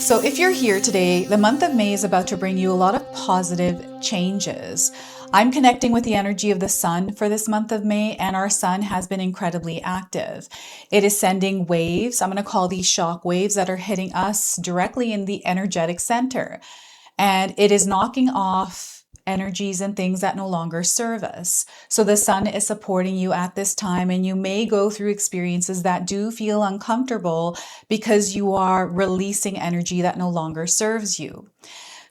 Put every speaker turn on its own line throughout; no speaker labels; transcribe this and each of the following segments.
So, if you're here today, the month of May is about to bring you a lot of positive changes. I'm connecting with the energy of the sun for this month of May, and our sun has been incredibly active. It is sending waves. I'm going to call these shock waves that are hitting us directly in the energetic center. And it is knocking off energies and things that no longer serve us. So the sun is supporting you at this time, and you may go through experiences that do feel uncomfortable because you are releasing energy that no longer serves you.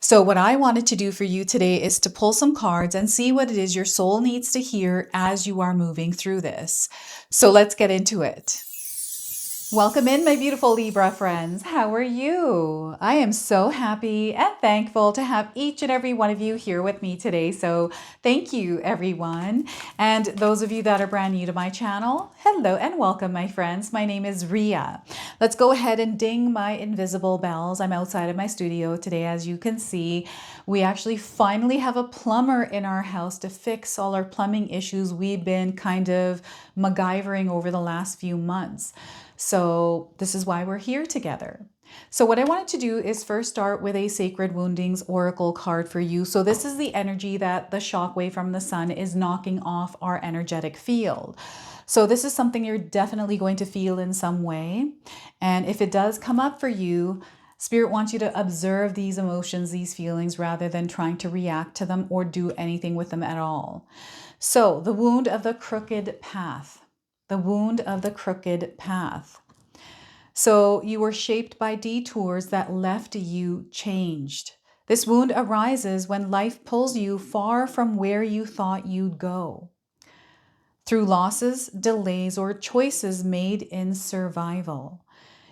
So what I wanted to do for you today is to pull some cards and see what it is your soul needs to hear as you are moving through this. So let's get into it. Welcome in, my beautiful Libra friends. How are you? I am so happy and thankful to have each and every one of you here with me today. So thank you, everyone. And those of you that are brand new to my channel, hello and welcome, my friends. My name is Ria. Let's go ahead and ding my invisible bells. I'm outside of my studio today. As you can see, we actually finally have a plumber in our house to fix all our plumbing issues we've been kind of MacGyvering over the last few months. So this is why we're here together. So what I wanted to do is first start with a Sacred Woundings Oracle card for you. So this is the energy that the shockwave from the sun is knocking off our energetic field. So this is something you're definitely going to feel in some way. And if it does come up for you, Spirit wants you to observe these emotions, these feelings, rather than trying to react to them or do anything with them at all. So the wound of the crooked path. The wound of the crooked path. So you were shaped by detours that left you changed. This wound arises when life pulls you far from where you thought you'd go. Through losses, delays, or choices made in survival.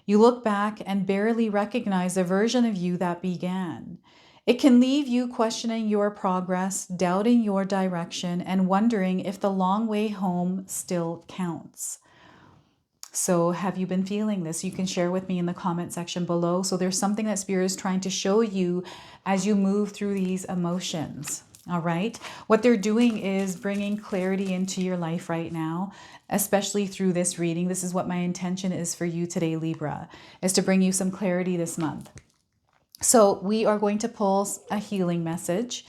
You look back and barely recognize the version of you that began. It can leave you questioning your progress, doubting your direction, and wondering if the long way home still counts. So have you been feeling this? You can share with me in the comment section below. So there's something that Spirit is trying to show you as you move through these emotions. All right. What they're doing is bringing clarity into your life right now, especially through this reading. This is what my intention is for you today, Libra, is to bring you some clarity this month. So we are going to pull a healing message.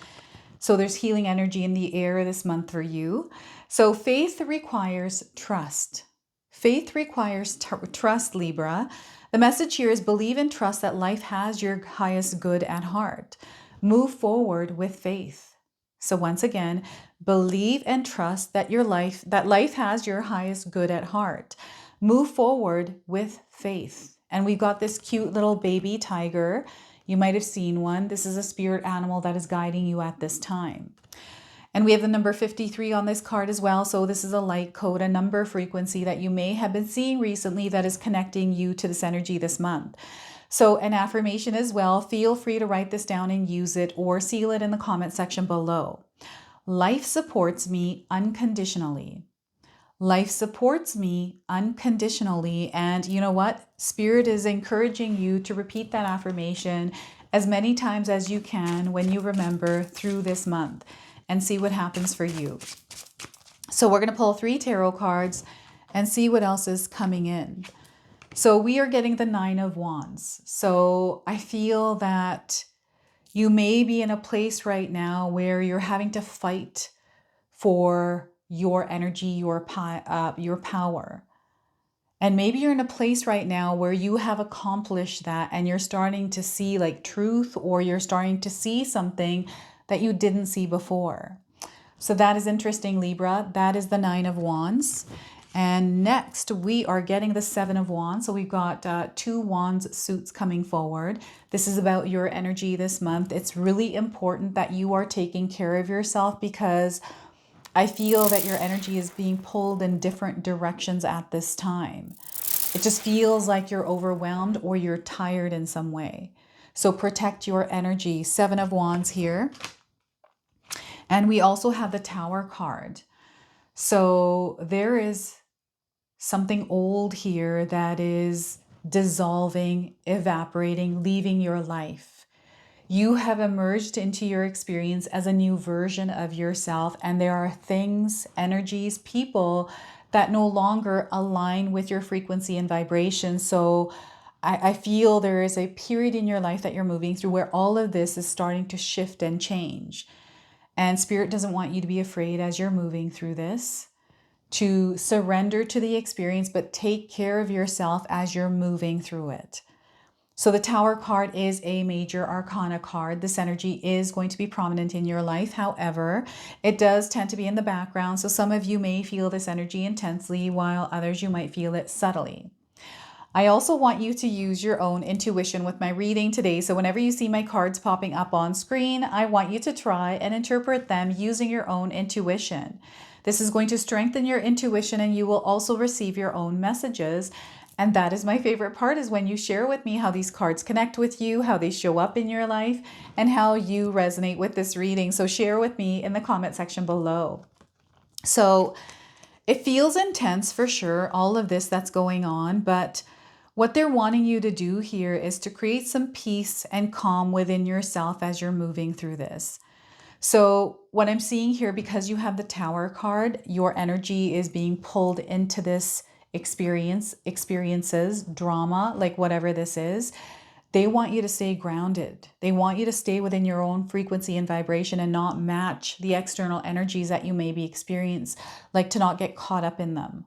So there's healing energy in the air this month for you. So faith requires trust. Faith requires trust, Libra. The message here is believe and trust that life has your highest good at heart. Move forward with faith. So once again, believe and trust that life has your highest good at heart. Move forward with faith. And we've got this cute little baby tiger. You might have seen one. This is a spirit animal that is guiding you at this time. And we have the number 53 on this card as well. So this is a light code, a number frequency that you may have been seeing recently that is connecting you to this energy this month. So an affirmation as well. Feel free to write this down and use it or seal it in the comment section below. Life supports me unconditionally. Life supports me unconditionally. And you know what? Spirit is encouraging you to repeat that affirmation as many times as you can when you remember through this month and see what happens for you. So we're going to pull 3 tarot cards and see what else is coming in. So we are getting the 9 of Wands. So I feel that you may be in a place right now where you're having to fight for your energy, your power. And maybe you're in a place right now where you have accomplished that and you're starting to see like truth, or you're starting to see something that you didn't see before. So that is interesting, Libra. That is the 9 of Wands. And next we are getting the 7 of Wands. So we've got 2 Wands suits coming forward. This is about your energy this month. It's really important that you are taking care of yourself, because I feel that your energy is being pulled in different directions at this time. It just feels like you're overwhelmed or you're tired in some way. So protect your energy. 7 of Wands here. And we also have the Tower card. So there is something old here that is dissolving, evaporating, leaving your life. You have emerged into your experience as a new version of yourself, and there are things, energies, people that no longer align with your frequency and vibration. So I feel there is a period in your life that you're moving through where all of this is starting to shift and change. And Spirit doesn't want you to be afraid as you're moving through this, to surrender to the experience, but take care of yourself as you're moving through it. So the Tower card is a major arcana card. This energy is going to be prominent in your life. However, it does tend to be in the background. So some of you may feel this energy intensely, while others you might feel it subtly. I also want you to use your own intuition with my reading today. So whenever you see my cards popping up on screen, I want you to try and interpret them using your own intuition. This is going to strengthen your intuition, and you will also receive your own messages. And that is my favorite part, is when you share with me how these cards connect with you, how they show up in your life, and how you resonate with this reading. So share with me in the comment section below. So it feels intense for sure, all of this that's going on, but what they're wanting you to do here is to create some peace and calm within yourself as you're moving through this. So what I'm seeing here, because you have the Tower card, your energy is being pulled into this experiences, drama, like whatever this is. They want you to stay grounded. They want you to stay within your own frequency and vibration and not match the external energies that you may be experiencing, like to not get caught up in them.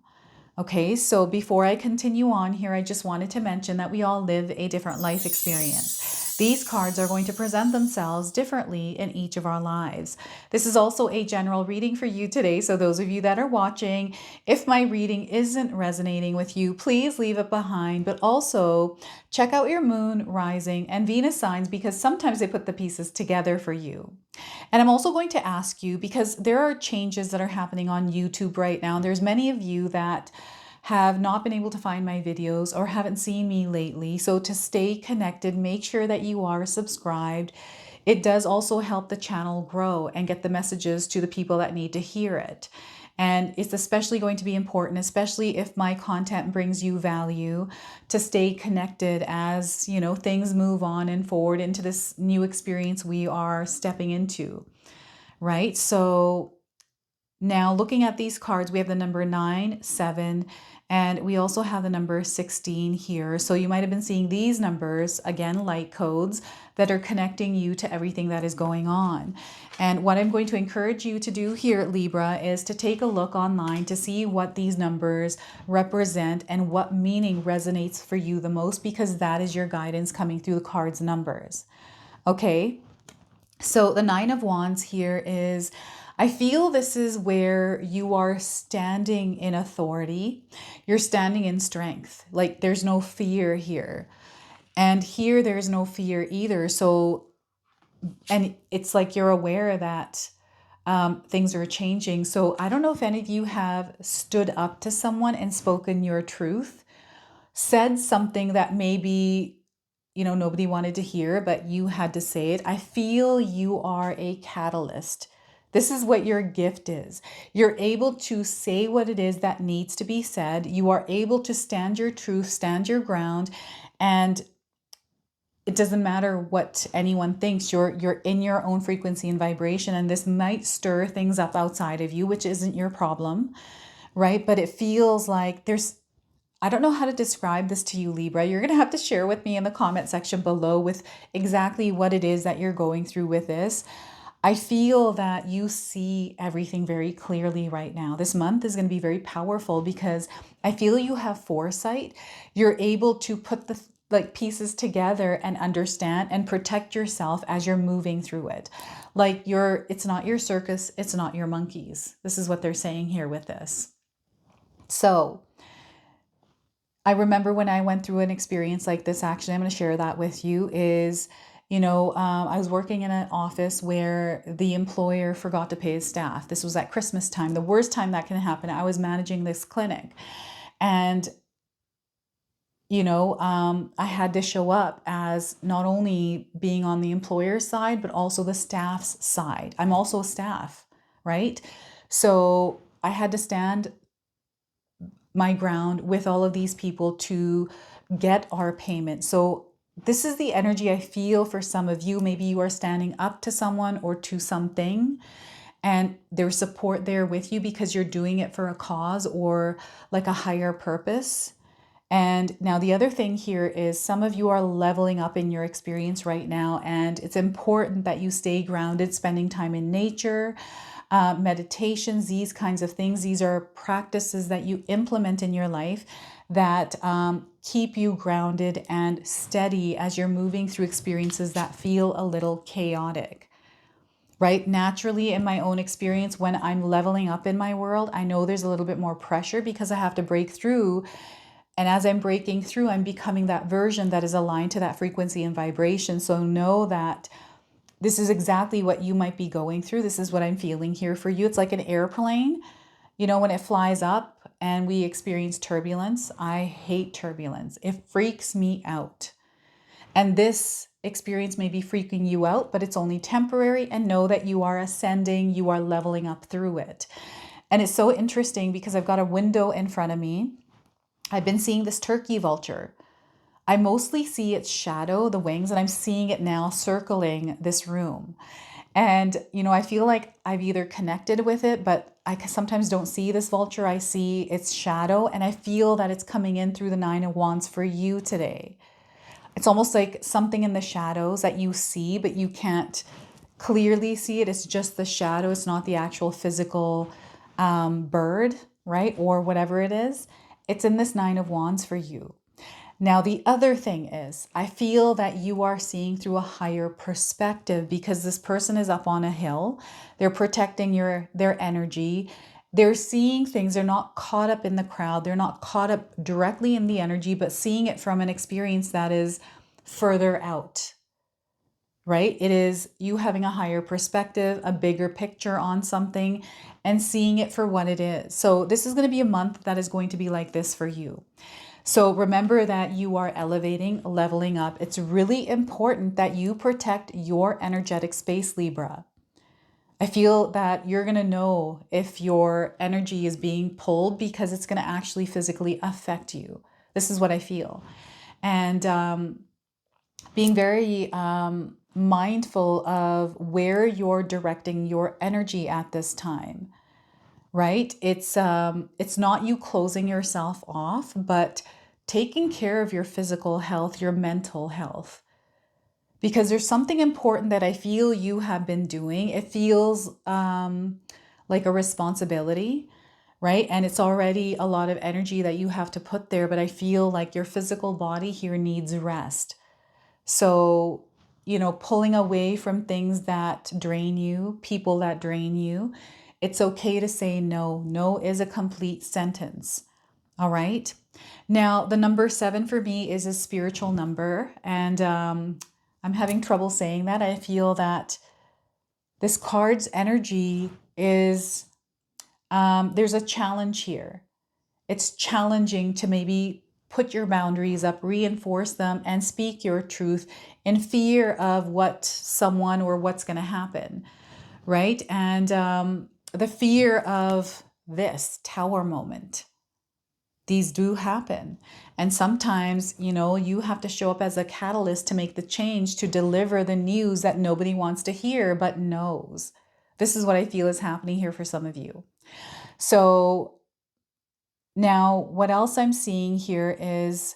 Okay, so before I continue on here, I just wanted to mention that we all live a different life experience. These cards are going to present themselves differently in each of our lives. This is also a general reading for you today. So those of you that are watching, if my reading isn't resonating with you, please leave it behind. But also check out your moon, rising, and Venus signs, because sometimes they put the pieces together for you. And I'm also going to ask you, because there are changes that are happening on YouTube right now. There's many of you that have not been able to find my videos or haven't seen me lately. So to stay connected, make sure that you are subscribed. It does also help the channel grow and get the messages to the people that need to hear it. And it's especially going to be important, especially if my content brings you value, to stay connected as, you know, things move on and forward into this new experience we are stepping into, right? So now looking at these cards, we have the number 9, 7, and we also have the number 16 here. So you might have been seeing these numbers, again, light codes that are connecting you to everything that is going on. And what I'm going to encourage you to do here, Libra, is to take a look online to see what these numbers represent and what meaning resonates for you the most, because that is your guidance coming through the cards numbers. Okay, so the 9 of Wands here is, I feel this is where you are standing in authority. You're standing in strength. Like there's no fear here. And here there's no fear either. So, and it's like you're aware that things are changing. So I don't know if any of you have stood up to someone and spoken your truth, said something that maybe, you know, nobody wanted to hear, but you had to say it. I feel you are a catalyst. This is what your gift is. You're able to say what it is that needs to be said. You are able to stand your truth, stand your ground, and it doesn't matter what anyone thinks. You're in your own frequency and vibration, and this might stir things up outside of you, which isn't your problem, right? But it feels like I don't know how to describe this to you, Libra. You're going to have to share with me in the comment section below with exactly what it is that you're going through with this. I feel that you see everything very clearly right now. This month is going to be very powerful because I feel you have foresight. You're able to put the pieces together and understand and protect yourself as you're moving through it. Like it's not your circus, it's not your monkeys. This is what they're saying here with this. So I remember when I went through an experience like this, actually, I'm going to share that with you, is, I was working in an office where the employer forgot to pay his staff. This was at Christmas time, the worst time that can happen. I was managing this clinic, and, I had to show up as not only being on the employer's side, but also the staff's side. I'm also a staff, right? So I had to stand my ground with all of these people to get our payment. So this is the energy I feel for some of you. Maybe you are standing up to someone or to something, and there's support there with you because you're doing it for a cause or like a higher purpose. And now the other thing here is some of you are leveling up in your experience right now, and it's important that you stay grounded, spending time in nature, meditations, these kinds of things. These are practices that you implement in your life that keep you grounded and steady as you're moving through experiences that feel a little chaotic. Right? Naturally, in my own experience, when I'm leveling up in my world, I know there's a little bit more pressure because I have to break through. And as I'm breaking through, I'm becoming that version that is aligned to that frequency and vibration. So know that this is exactly what you might be going through. This is what I'm feeling here for you. It's like an airplane, you know, when it flies up and we experience turbulence. I hate turbulence. It freaks me out. And this experience may be freaking you out, but it's only temporary, and know that you are ascending, you are leveling up through it. And it's so interesting because I've got a window in front of me. I've been seeing this turkey vulture. I mostly see its shadow, the wings, and I'm seeing it now circling this room. And, you know, I feel like I've either connected with it, but I sometimes don't see this vulture. I see its shadow, and I feel that it's coming in through the Nine of Wands for you today. It's almost like something in the shadows that you see, but you can't clearly see it. It's just the shadow. It's not the actual physical bird, right? Or whatever it is. It's in this Nine of Wands for you. Now, the other thing is, I feel that you are seeing through a higher perspective because this person is up on a hill. They're protecting their energy. They're seeing things. They're not caught up in the crowd. They're not caught up directly in the energy, but seeing it from an experience that is further out, right? It is you having a higher perspective, a bigger picture on something, and seeing it for what it is. So this is going to be a month that is going to be like this for you. So remember that you are elevating, leveling up. It's really important that you protect your energetic space, Libra. I feel that you're going to know if your energy is being pulled because it's going to actually physically affect you. This is what I feel. And being very mindful of where you're directing your energy at this time, right? It's not you closing yourself off, but taking care of your physical health, your mental health. Because there's something important that I feel you have been doing. It feels like a responsibility, right? And it's already a lot of energy that you have to put there, but I feel like your physical body here needs rest. So, you know, pulling away from things that drain you, people that drain you, it's okay to say no. No is a complete sentence. All right. Now, the number 7 for me is a spiritual number, and I'm having trouble saying that. I feel that this card's energy is there's a challenge here. It's challenging to maybe put your boundaries up, reinforce them, and speak your truth in fear of what someone or what's going to happen, right? And the fear of this tower moment. These do happen. And sometimes, you know, you have to show up as a catalyst to make the change, to deliver the news that nobody wants to hear but knows. This is what I feel is happening here for some of you. So now, what else I'm seeing here is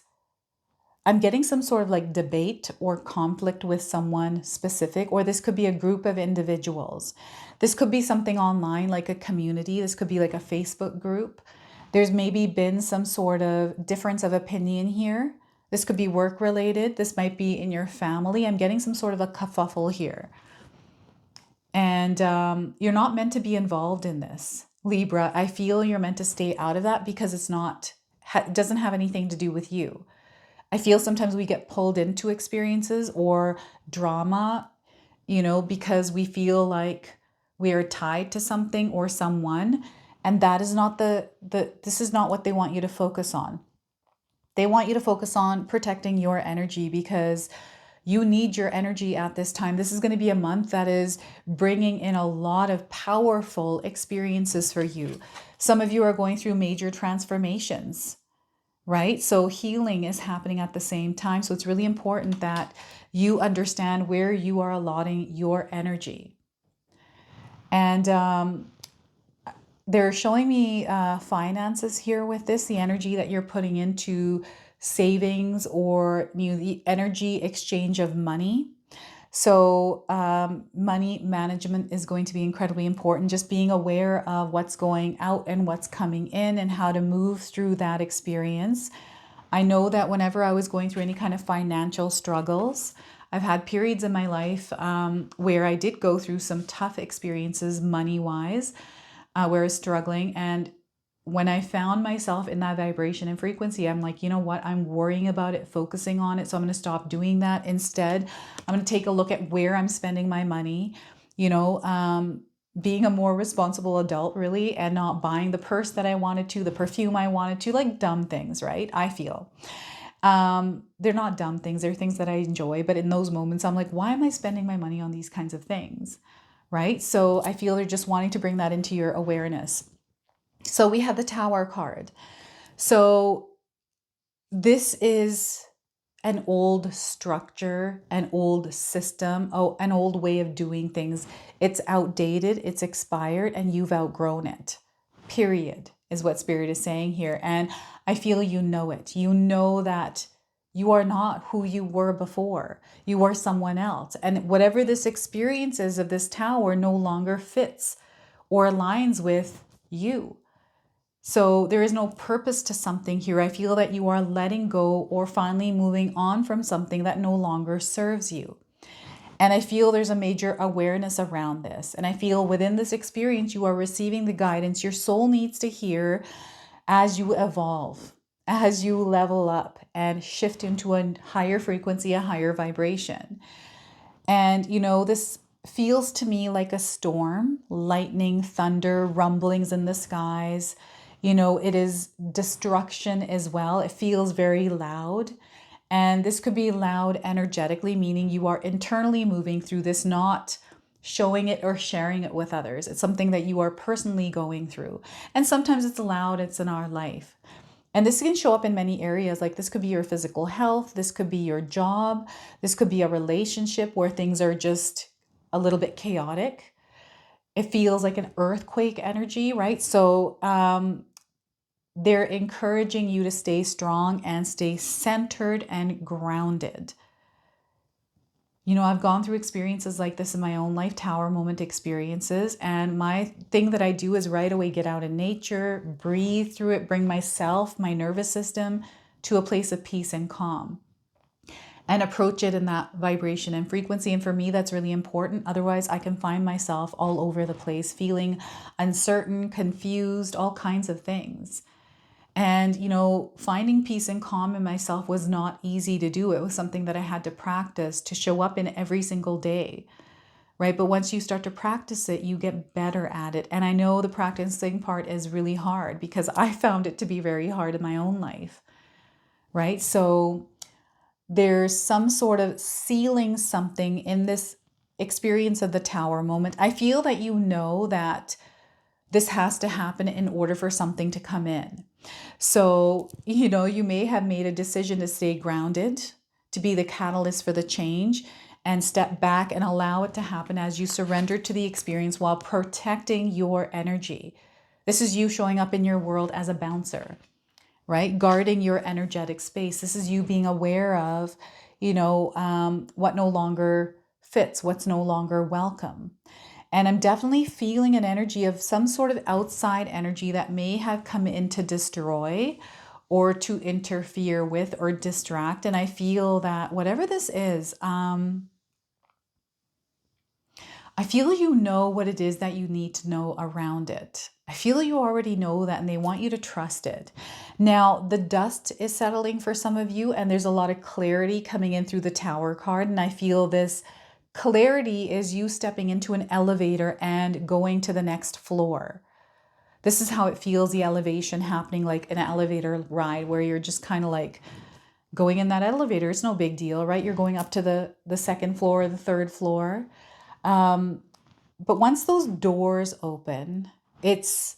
I'm getting some sort of like debate or conflict with someone specific, or this could be a group of individuals. This could be something online, like a community. This could be like a Facebook group. There's maybe been some sort of difference of opinion here. This could be work related. This might be in your family. I'm getting some sort of a kerfuffle here. And you're not meant to be involved in this, Libra. I feel you're meant to stay out of that because it doesn't have anything to do with you. I feel sometimes we get pulled into experiences or drama, you know, because we feel like we are tied to something or someone. And that is not this is not what they want you to focus on. They want you to focus on protecting your energy because you need your energy at this time. This is going to be a month that is bringing in a lot of powerful experiences for you. Some of you are going through major transformations, right? So healing is happening at the same time. So it's really important that you understand where you are allotting your energy. And they're showing me finances here with this, the energy that you're putting into savings or the energy exchange of money. So money management is going to be incredibly important. Just being aware of what's going out and what's coming in and how to move through that experience. I know that whenever I was going through any kind of financial struggles, I've had periods in my life where I did go through some tough experiences money-wise, where I was struggling. And when I found myself in that vibration and frequency, I'm like, you know what? I'm worrying about it, focusing on it. So I'm going to stop doing that. Instead, I'm going to take a look at where I'm spending my money, being a more responsible adult, really, and not buying the purse that I wanted to, the perfume I wanted to, like dumb things, right? I feel. They're not dumb things. They're things that I enjoy. But in those moments, I'm like, why am I spending my money on these kinds of things? Right? So I feel they're just wanting to bring that into your awareness. So we have the Tower card. So this is an old structure, an old system, an old way of doing things. It's outdated, it's expired, and you've outgrown it. Period, is what Spirit is saying here. And I feel you know it. You know that you are not who you were before. You are someone else. And whatever this experience is of this tower no longer fits or aligns with you. So there is no purpose to something here. I feel that you are letting go or finally moving on from something that no longer serves you. And I feel there's a major awareness around this. And I feel within this experience, you are receiving the guidance your soul needs to hear as you evolve, as you level up and shift into a higher frequency, a higher vibration. And, this feels to me like a storm, lightning, thunder, rumblings in the skies. It is destruction as well. It feels very loud. And this could be loud energetically, meaning you are internally moving through this, not showing it or sharing it with others. It's something that you are personally going through. And sometimes it's loud, it's in our life. And this can show up in many areas. Like this could be your physical health. This could be your job. This could be a relationship where things are just a little bit chaotic. It feels like an earthquake energy, right? So they're encouraging you to stay strong and stay centered and grounded. I've gone through experiences like this in my own life, tower moment experiences. And my thing that I do is right away get out in nature, breathe through it, bring myself, my nervous system to a place of peace and calm, and approach it in that vibration and frequency. And for me, that's really important. Otherwise, I can find myself all over the place, feeling uncertain, confused, all kinds of things. And, finding peace and calm in myself was not easy to do. It was something that I had to practice to show up in every single day, right? But once you start to practice it, you get better at it. And I know the practicing part is really hard because I found it to be very hard in my own life, right? So there's some sort of sealing something in this experience of the tower moment. I feel that that this has to happen in order for something to come in. So, you may have made a decision to stay grounded, to be the catalyst for the change, and step back and allow it to happen as you surrender to the experience while protecting your energy. This is you showing up in your world as a bouncer, right? Guarding your energetic space. This is you being aware of, what no longer fits, what's no longer welcome. And I'm definitely feeling an energy of some sort of outside energy that may have come in to destroy or to interfere with or distract. And I feel that whatever this is, I feel you know what it is that you need to know around it. I feel you already know that and they want you to trust it. Now, the dust is settling for some of you and there's a lot of clarity coming in through the Tower card. And I feel this clarity is you stepping into an elevator and going to the next floor. This is how it feels, the elevation happening like an elevator ride where you're just kind of like going in that elevator. It's no big deal, right? You're going up to the second floor, the third floor. But once those doors open, it's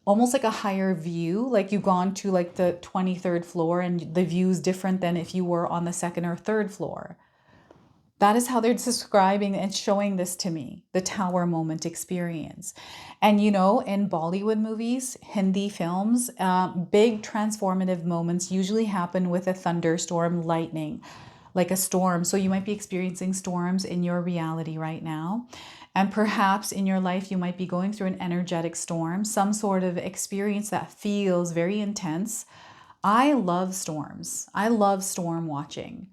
almost like a higher view. Like you've gone to like the 23rd floor and the view is different than if you were on the second or third floor. That is how they're describing and showing this to me, the tower moment experience. And you know, in Bollywood movies, Hindi films, big transformative moments usually happen with a thunderstorm, lightning, like a storm. So you might be experiencing storms in your reality right now. And perhaps in your life, you might be going through an energetic storm, some sort of experience that feels very intense. I love storms. I love storm watching.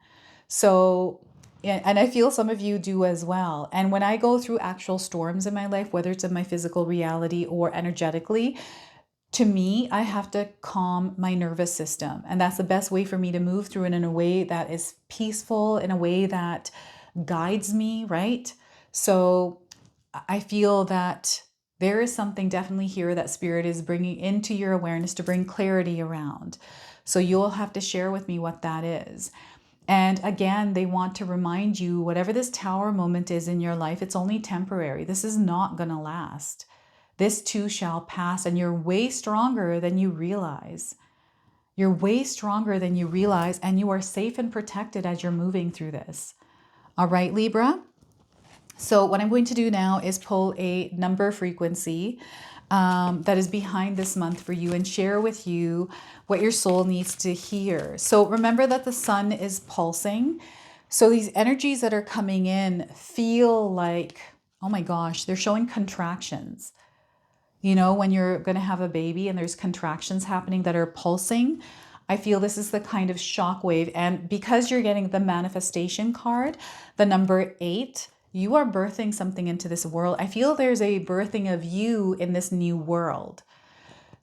So, and I feel some of you do as well. And when I go through actual storms in my life, whether it's in my physical reality or energetically, to me, I have to calm my nervous system. And that's the best way for me to move through it in a way that is peaceful, in a way that guides me, right? So I feel that there is something definitely here that Spirit is bringing into your awareness to bring clarity around. So you'll have to share with me what that is. And again, they want to remind you whatever this tower moment is in your life, it's only temporary. This is not going to last. This too shall pass, and you're way stronger than you realize. You're way stronger than you realize, and you are safe and protected as you're moving through this. All right, Libra? So what I'm going to do now is pull a number frequency that is behind this month for you and share with you what your soul needs to hear. So remember that the sun is pulsing. So these energies that are coming in feel like, oh my gosh, they're showing contractions. You know, when you're going to have a baby and there's contractions happening that are pulsing, I feel this is the kind of shock wave. And because you're getting the manifestation card, the number 8, you are birthing something into this world. I feel there's a birthing of you in this new world.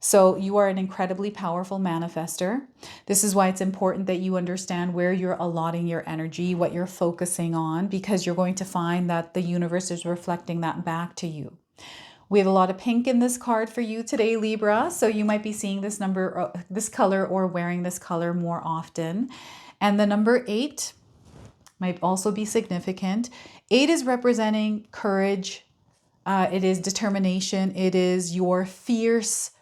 So you are an incredibly powerful manifester. This is why it's important that you understand where you're allotting your energy, what you're focusing on, because you're going to find that the universe is reflecting that back to you. We have a lot of pink in this card for you today, Libra. So you might be seeing this number, this color, or wearing this color more often. And the number 8 might also be significant. 8 is representing courage. It is determination. It is your fierce,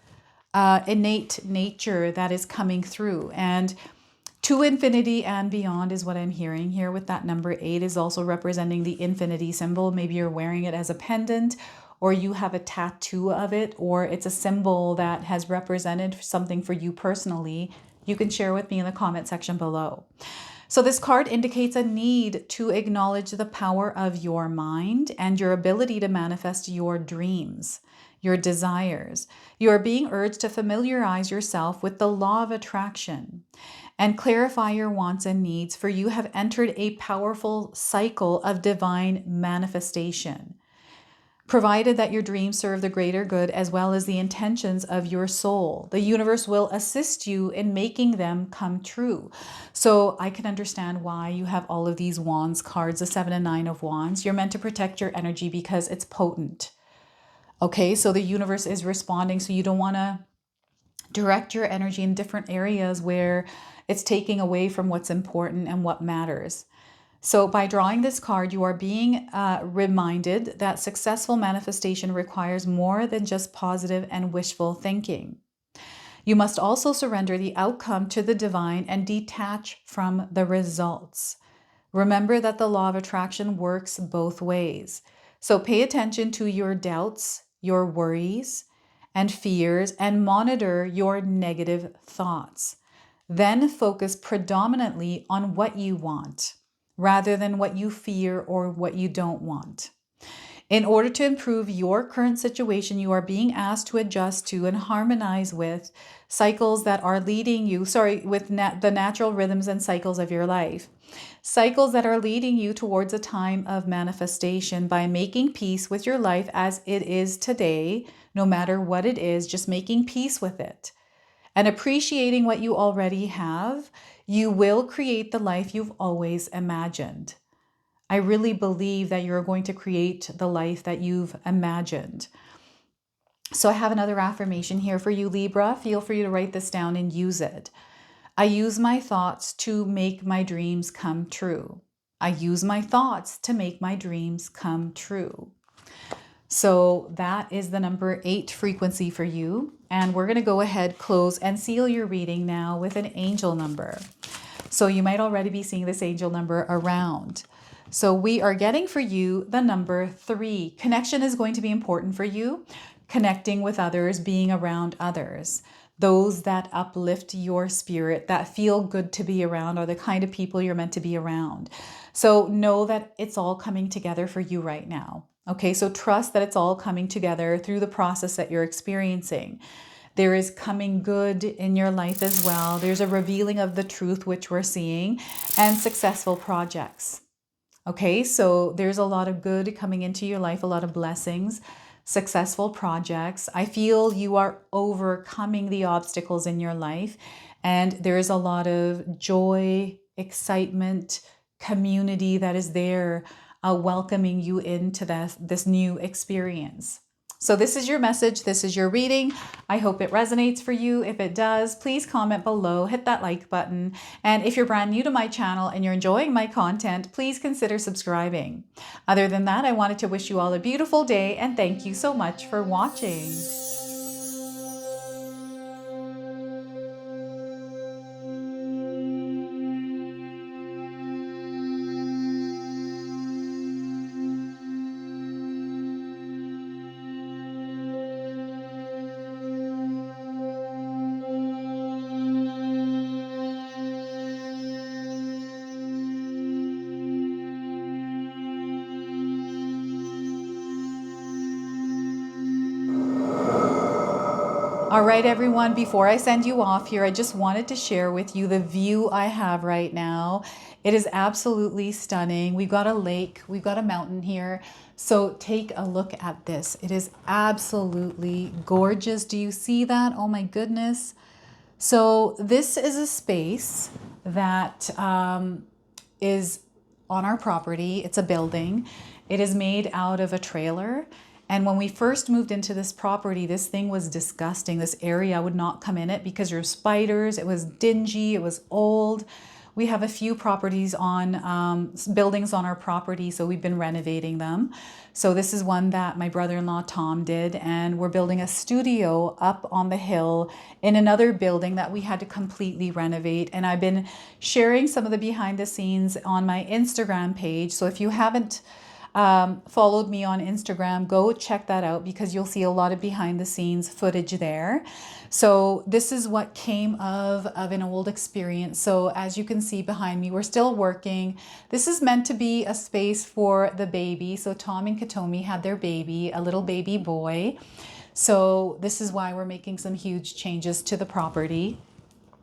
innate nature that is coming through. And to infinity and beyond is what I'm hearing here with that number 8 is also representing the infinity symbol. Maybe you're wearing it as a pendant, or you have a tattoo of it, or it's a symbol that has represented something for you personally. You can share with me in the comment section below. So this card indicates a need to acknowledge the power of your mind and your ability to manifest your dreams, your desires. You are being urged to familiarize yourself with the law of attraction and clarify your wants and needs, for you have entered a powerful cycle of divine manifestation, provided that your dreams serve the greater good as well as the intentions of your soul. The universe will assist you in making them come true. So I can understand why you have all of these wands cards, the 7 and 9 of wands. You're meant to protect your energy because it's potent. Okay, so the universe is responding. So you don't want to direct your energy in different areas where it's taking away from what's important and what matters. So by drawing this card, you are being reminded that successful manifestation requires more than just positive and wishful thinking. You must also surrender the outcome to the divine and detach from the results. Remember that the law of attraction works both ways. So pay attention to your doubts, your worries, and fears, and monitor your negative thoughts. Then focus predominantly on what you want, rather than what you fear or what you don't want. In order to improve your current situation, you are being asked to adjust to and harmonize with cycles that are leading you, with the natural rhythms and cycles of your life. Cycles that are leading you towards a time of manifestation by making peace with your life as it is today, no matter what it is, just making peace with it. And appreciating what you already have, you will create the life you've always imagined. I really believe that you're going to create the life that you've imagined. So I have another affirmation here for you, Libra. Feel free to write this down and use it. I use my thoughts to make my dreams come true. I use my thoughts to make my dreams come true. So that is the number 8 frequency for you. And we're going to go ahead, close, and seal your reading now with an angel number. So you might already be seeing this angel number around. So we are getting for you the number 3. Connection is going to be important for you. Connecting with others, being around others. Those that uplift your spirit, that feel good to be around, are the kind of people you're meant to be around. So know that it's all coming together for you right now. Okay, so trust that it's all coming together through the process that you're experiencing. There is coming good in your life as well. There's a revealing of the truth, which we're seeing, and successful projects. Okay, so there's a lot of good coming into your life, a lot of blessings, successful projects. I feel you are overcoming the obstacles in your life, and there is a lot of joy, excitement, community that is there welcoming you into this new experience. So this is your message. This is your reading. I hope it resonates for you. If it does, please comment below, hit that like button. And if you're brand new to my channel and you're enjoying my content, please consider subscribing. Other than that, I wanted to wish you all a beautiful day and thank you so much for watching. All right, everyone, before I send you off here, I just wanted to share with you the view I have right now. It is absolutely stunning. We've got a lake, we've got a mountain here. So take a look at this. It is absolutely gorgeous. Do you see that? Oh my goodness. So this is a space that is on our property. It's a building. It is made out of a trailer. And when we first moved into this property, this thing was disgusting. This area, I would not come in it because there were spiders. It was dingy. It was old. We have a few properties on buildings on our property, so we've been renovating them. So this is one that my brother-in-law Tom did, and we're building a studio up on the hill in another building that we had to completely renovate. And I've been sharing some of the behind the scenes on my Instagram page. So if you haven't followed me on Instagram, go check that out because you'll see a lot of behind the scenes footage there. So this is what came of an old experience. So as you can see behind me, we're still working. This is meant to be a space for the baby. So Tom and Katomi had their baby, a little baby boy. So this is why we're making some huge changes to the property.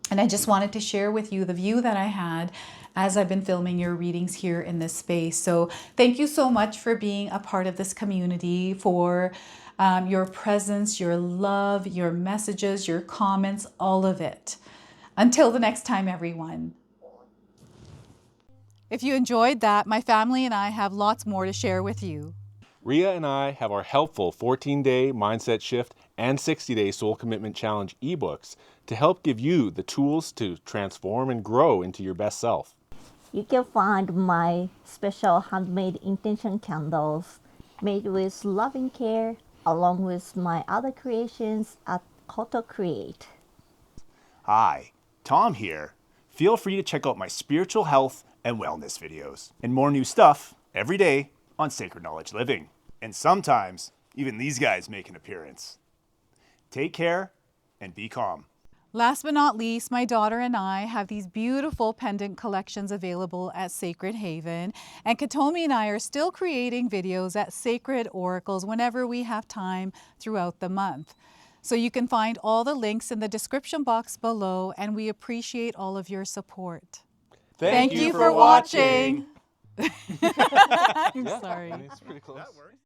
And I just wanted to share with you the view that I had as I've been filming your readings here in this space. So thank you so much for being a part of this community, for your presence, your love, your messages, your comments, all of it. Until the next time, everyone. If you enjoyed that, my family and I have lots more to share with you.
Ria and I have our helpful 14-day mindset shift and 60-day soul commitment challenge ebooks to help give you the tools to transform and grow into your best self.
You can find my special handmade intention candles made with loving care along with my other creations at Koto Create.
Hi, Tom here. Feel free to check out my spiritual health and wellness videos and more new stuff every day on Sacred Knowledge Living. And sometimes even these guys make an appearance. Take care and be calm.
Last but not least, my daughter and I have these beautiful pendant collections available at Sacred Haven. And Katomi and I are still creating videos at Sacred Oracles whenever we have time throughout the month. So you can find all the links in the description box below, and we appreciate all of your support.
Thank
you for watching. I'm sorry.
It's pretty close.